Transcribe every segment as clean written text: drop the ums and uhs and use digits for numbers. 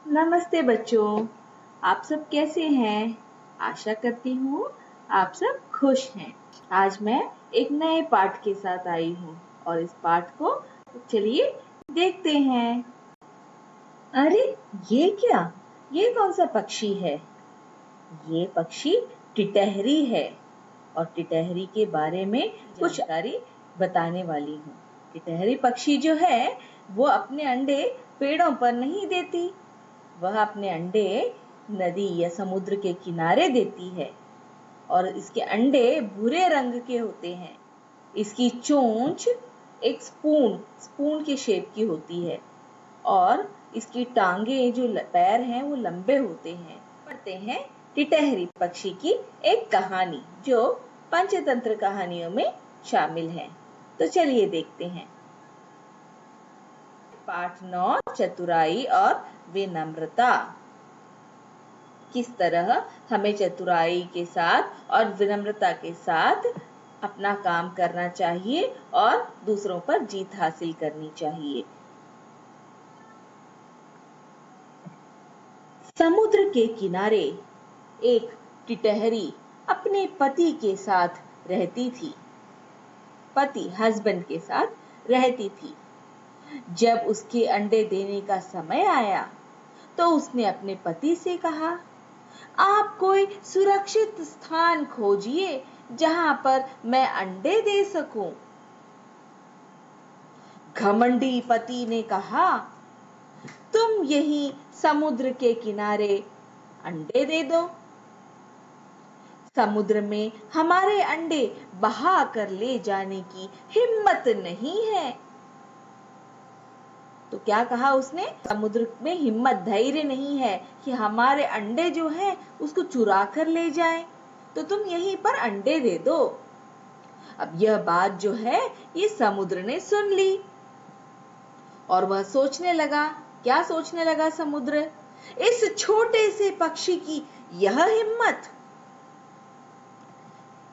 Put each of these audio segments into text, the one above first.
नमस्ते बच्चों, आप सब कैसे हैं? आशा करती हूँ आप सब खुश हैं। आज मैं एक नए पाठ के साथ आई हूँ और इस पाठ को चलिए देखते हैं। अरे ये क्या? ये कौन सा पक्षी है? ये पक्षी टिटहरी है और टिटहरी के बारे में कुछ जानकारी बताने वाली हूँ। टिटहरी पक्षी जो है वो अपने अंडे पेड़ों पर नहीं देती, वह अपने अंडे नदी या समुद्र के किनारे देती है और इसके अंडे भूरे रंग के होते हैं। इसकी चोंच एक स्पून के शेप की होती है और इसकी टांगे जो पैर हैं वो लंबे होते हैं। पढ़ते हैं टिटहरी पक्षी की एक कहानी जो पंचतंत्र कहानियों में शामिल है। तो चलिए देखते हैं। पाठ 9 चतुराई और विनम्रता। किस तरह हमें चतुराई के साथ और विनम्रता के साथ अपना काम करना चाहिए और दूसरों पर जीत हासिल करनी चाहिए। समुद्र के किनारे एक टिटहरी अपने पति के साथ रहती थी। पति हस्बैंड के साथ रहती थी। जब उसके अंडे देने का समय आया तो उसने अपने पति से कहा, आप कोई सुरक्षित स्थान खोजिए जहां पर मैं अंडे दे सकूं। घमंडी पति ने कहा, तुम यहीं समुद्र के किनारे अंडे दे दो। समुद्र में हमारे अंडे बहा कर ले जाने की हिम्मत नहीं है। तो क्या कहा उसने? समुद्र में हिम्मत धैर्य नहीं है कि हमारे अंडे जो हैं उसको चुरा कर ले जाए, तो तुम यहीं पर अंडे दे दो। अब यह बात जो है ये समुद्र ने सुन ली और वह सोचने लगा। क्या सोचने लगा समुद्र? इस छोटे से पक्षी की यह हिम्मत,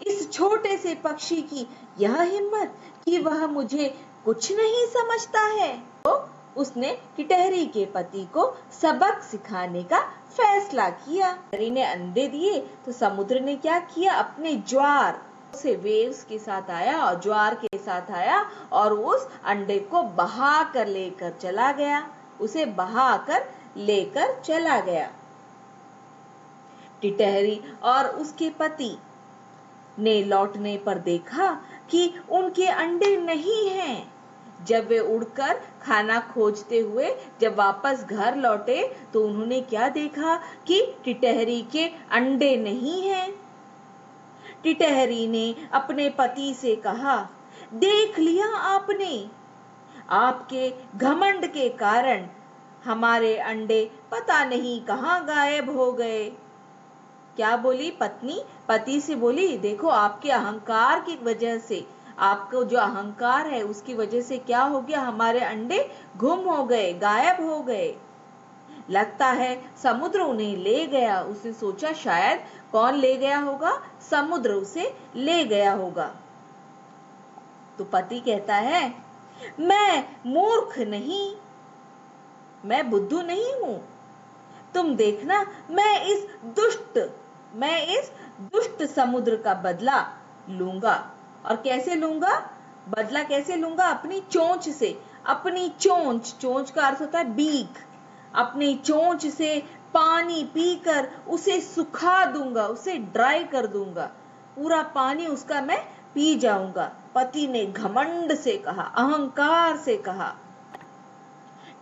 इस छोटे से पक्षी की यह हिम्मत कि वह मुझे कुछ नहीं समझता है। तो उसने टिटहरी के पति को सबक सिखाने का फैसला किया। टिटहरी ने अंडे दिए तो समुद्र ने क्या किया? अपने ज्वार से वेव्स के साथ आया और ज्वार के साथ आया और उस अंडे को बहा कर लेकर चला गया। उसे बहा कर लेकर चला गया। टिटहरी और उसके पति ने लौटने पर देखा कि उनके अंडे नहीं हैं। जब वे उड़कर खाना खोजते हुए जब वापस घर लौटे तो उन्होंने क्या देखा कि टिटहरी के अंडे नहीं हैं। टिटहरी ने अपने पति से कहा, देख लिया आपने, आपके घमंड के कारण हमारे अंडे पता नहीं कहां गायब हो गए। क्या बोली पत्नी? पति से बोली, देखो आपके अहंकार की वजह से, आपको जो अहंकार है उसकी वजह से क्या हो गया? हमारे अंडे गुम हो गए, गायब हो गए। लगता है समुद्र उन्हें ले गया। उसने सोचा शायद कौन ले गया होगा? समुद्र उसे ले गया होगा। तो पति कहता है, मैं मूर्ख नहीं, मैं बुद्धू नहीं हूं। तुम देखना मैं इस दुष्ट समुद्र का बदला लूंगा। और कैसे लूंगा बदला? कैसे लूंगा? अपनी चोंच से। अपनी चोंच, चोंच का अर्थ होता है बीक। अपनी चोंच से पानी पीकर उसे सुखा दूंगा, उसे ड्राई कर दूंगा। पूरा पानी उसका मैं पी जाऊंगा। पति ने घमंड से कहा, अहंकार से कहा।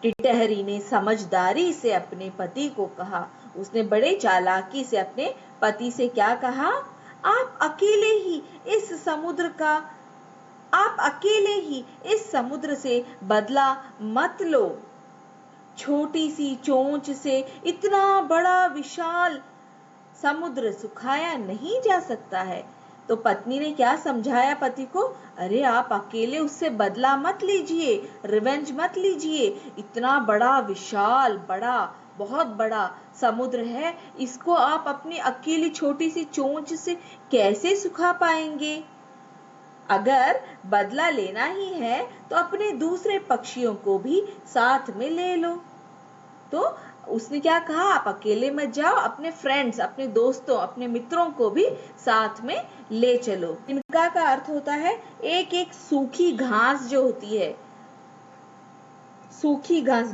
टिटहरी ने समझदारी से अपने पति को कहा। उसने बड़े चालाकी से अपने पति से क्या कहा? आप अकेले ही इस समुद्र से बदला मत लो। छोटी सी चोंच से इतना बड़ा विशाल समुद्र सुखाया नहीं जा सकता है। तो पत्नी ने क्या समझाया पति को? अरे आप अकेले उससे बदला मत लीजिए, रिवेंज मत लीजिए। इतना बड़ा विशाल बहुत बड़ा समुद्र है, इसको आप अपनी अकेली छोटी सी चोंच से कैसे सुखा पाएंगे? अगर बदला लेना ही है तो अपने दूसरे पक्षियों को भी साथ में ले लो। तो उसने क्या कहा, आप अकेले मत जाओ, अपने फ्रेंड्स, अपने दोस्तों, अपने मित्रों को भी साथ में ले चलो। तिनका का अर्थ होता है एक एक सूखी घास जो होती है, सूखी घास,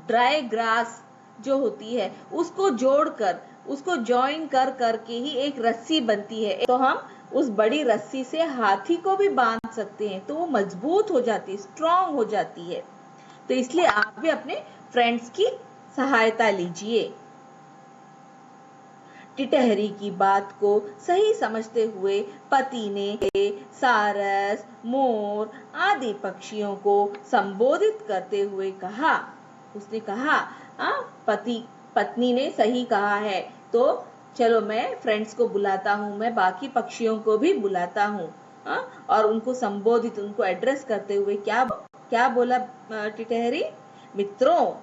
ड्राई ग्रास जो होती है, उसको जोड़कर, उसको ज्वाइन कर करके ही एक रस्सी बनती है। तो हम उस बड़ी रस्सी से हाथी को भी बांध सकते हैं, तो वो मजबूत हो जाती है, स्ट्रांग हो जाती है। तो इसलिए आप भी अपने फ्रेंड्स की सहायता लीजिए। टिटहरी की बात को सही समझते हुए पति ने सारस, मोर आदि पक्षियों को संबोधित करते हुए कहा, उसने कहा, पत्नी ने सही कहा है, तो चलो मैं फ्रेंड्स को बुलाता हूँ, मैं बाकी पक्षियों को भी बुलाता हूँ। और उनको संबोधित, उनको एड्रेस करते हुए क्या बोला टिटहरी, मित्रों,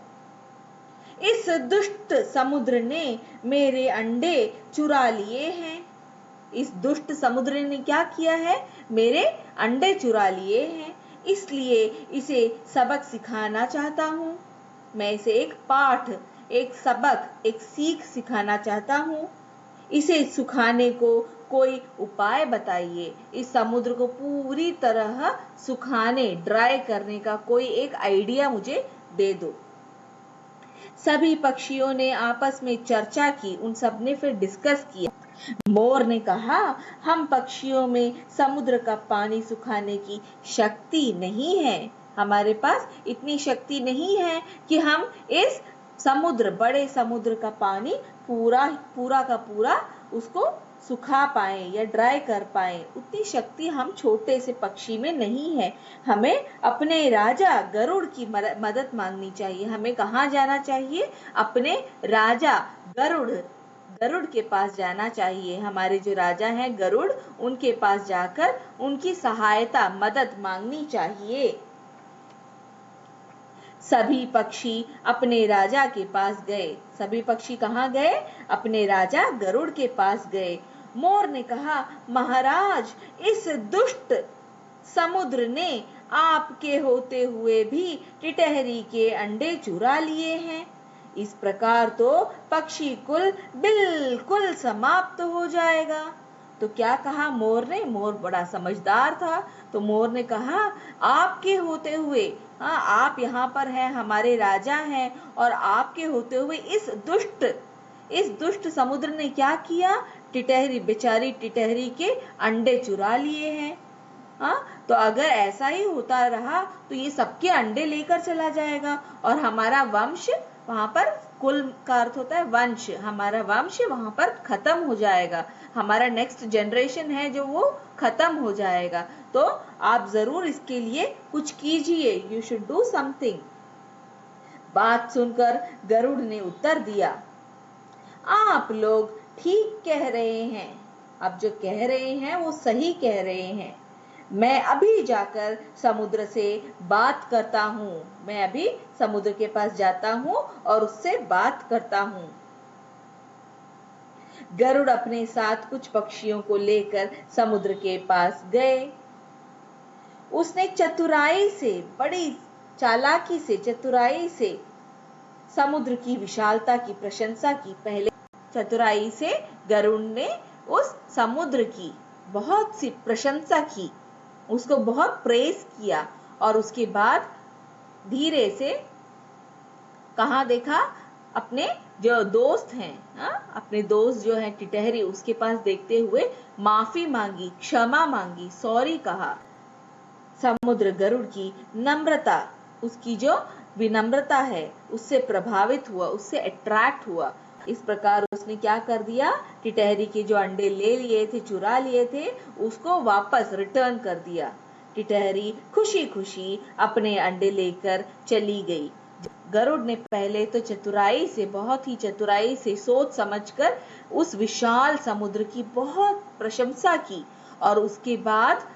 इस दुष्ट समुद्र ने मेरे अंडे चुरा लिए हैं। इस दुष्ट समुद्र ने क्या किया है, मेरे अंडे चुरा लिए हैं, इसलिए इसे सबक सिखाना चाहता हूँ। मैं इसे एक पाठ, एक सबक, एक सीख सिखाना चाहता हूँ। इसे सुखाने को कोई उपाय बताइए। इस समुद्र को पूरी तरह सुखाने, ड्राई करने का कोई एक आइडिया मुझे दे दो। सभी पक्षियों ने आपस में चर्चा की, उन सब ने फिर डिस्कस किया। मोर ने कहा, हम पक्षियों में समुद्र का पानी सुखाने की शक्ति नहीं है, हमारे पास इतनी शक्ति नहीं है कि हम इस समुद्र, बड़े समुद्र का पानी पूरा का पूरा उसको सुखा पाए या ड्राई कर पाए। उतनी शक्ति हम छोटे से पक्षी में नहीं है। हमें अपने राजा गरुड़ की मदद मांगनी चाहिए। हमें कहाँ जाना चाहिए, अपने राजा गरुड़ के पास जाना चाहिए। हमारे जो राजा हैं गरुड़, उनके पास जाकर उनकी सहायता, मदद मांगनी चाहिए। सभी पक्षी अपने राजा के पास गए। सभी पक्षी कहाँ गए, अपने राजा गरुड़ के पास गए। मोर ने कहा, महाराज, इस दुष्ट समुद्र ने आपके होते हुए भी टिटहरी के अंडे चुरा लिए हैं। इस प्रकार तो पक्षी कुल बिल्कुल समाप्त हो जाएगा। तो क्या कहा मोर ने, मोर बड़ा समझदार था, तो मोर ने कहा, आपके होते हुए, आप यहाँ पर हैं, हमारे राजा हैं, और आपके होते हुए इस दुष्ट समुद्र ने क्या किया, टिटहरी, बेचारी टिटहरी के अंडे चुरा लिए हैं। तो अगर ऐसा ही होता रहा तो ये सबके अंडे लेकर चला जाएगा और हमारा वंश वहां पर, कुल का अर्थ होता है वंश, हमारा वंश वहां पर खत्म हो जाएगा। हमारा नेक्स्ट जनरेशन है जो वो खत्म हो जाएगा। तो आप जरूर इसके लिए कुछ कीजिए, यू शुड डू समथिंग। बात सुनकर गरुड़ ने उत्तर दिया, आप लोग ठीक कह रहे हैं। अब जो कह रहे हैं वो सही कह रहे हैं। मैं अभी जाकर समुद्र से बात करता हूँ। मैं अभी समुद्र के पास जाता हूँ और उससे बात करता हूँ। गरुड़ अपने साथ कुछ पक्षियों को लेकर समुद्र के पास गए। उसने चतुराई से, बड़ी चालाकी से, चतुराई से समुद्र की विशालता की प्रशंसा की। पहले चतुराई से गरुड़ ने उस समुद्र की बहुत सी प्रशंसा की, उसको बहुत प्रेज किया, और उसके बाद धीरे से कहाँ देखा, अपने जो दोस्त हैं, अपने दोस्त जो है टिटहरी, उसके पास देखते हुए माफी मांगी, क्षमा मांगी, सॉरी कहा। समुद्र गरुड़ की नम्रता, उसकी जो विनम्रता है, उससे प्रभावित हुआ, उससे अट्रैक्ट हुआ। इस प्रकार उसने क्या कर दिया, टिटहरी के जो अंडे ले लिए थे, चुरा लिए थे, उसको वापस रिटर्न कर दिया। टिटहरी खुशी खुशी अपने अंडे लेकर चली गई। गरुड़ ने पहले तो चतुराई से, बहुत ही चतुराई से, सोच समझकर उस विशाल समुद्र की बहुत प्रशंसा की, और उसके बाद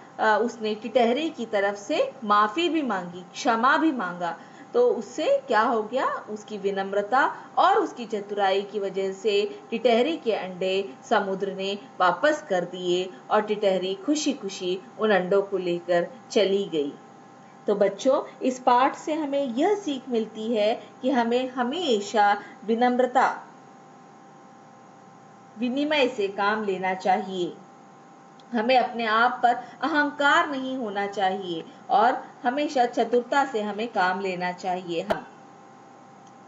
उसने टिटहरी की तरफ से माफी भी मांगी, क्षमा भी मांगा। तो उससे क्या हो गया, उसकी विनम्रता और उसकी चतुराई की वजह से टिटहरी के अंडे समुद्र ने वापस कर दिए और टिटहरी खुशी खुशी उन अंडों को लेकर चली गई। तो बच्चों, इस पाठ से हमें यह सीख मिलती है कि हमें हमेशा विनम्रता, विनिमय से काम लेना चाहिए। हमें अपने आप पर अहंकार नहीं होना चाहिए और हमेशा चतुरता से हमें काम लेना चाहिए।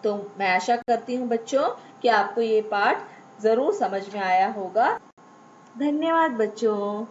तो मैं आशा करती हूँ बच्चों कि आपको ये पाठ जरूर समझ में आया होगा। धन्यवाद बच्चों।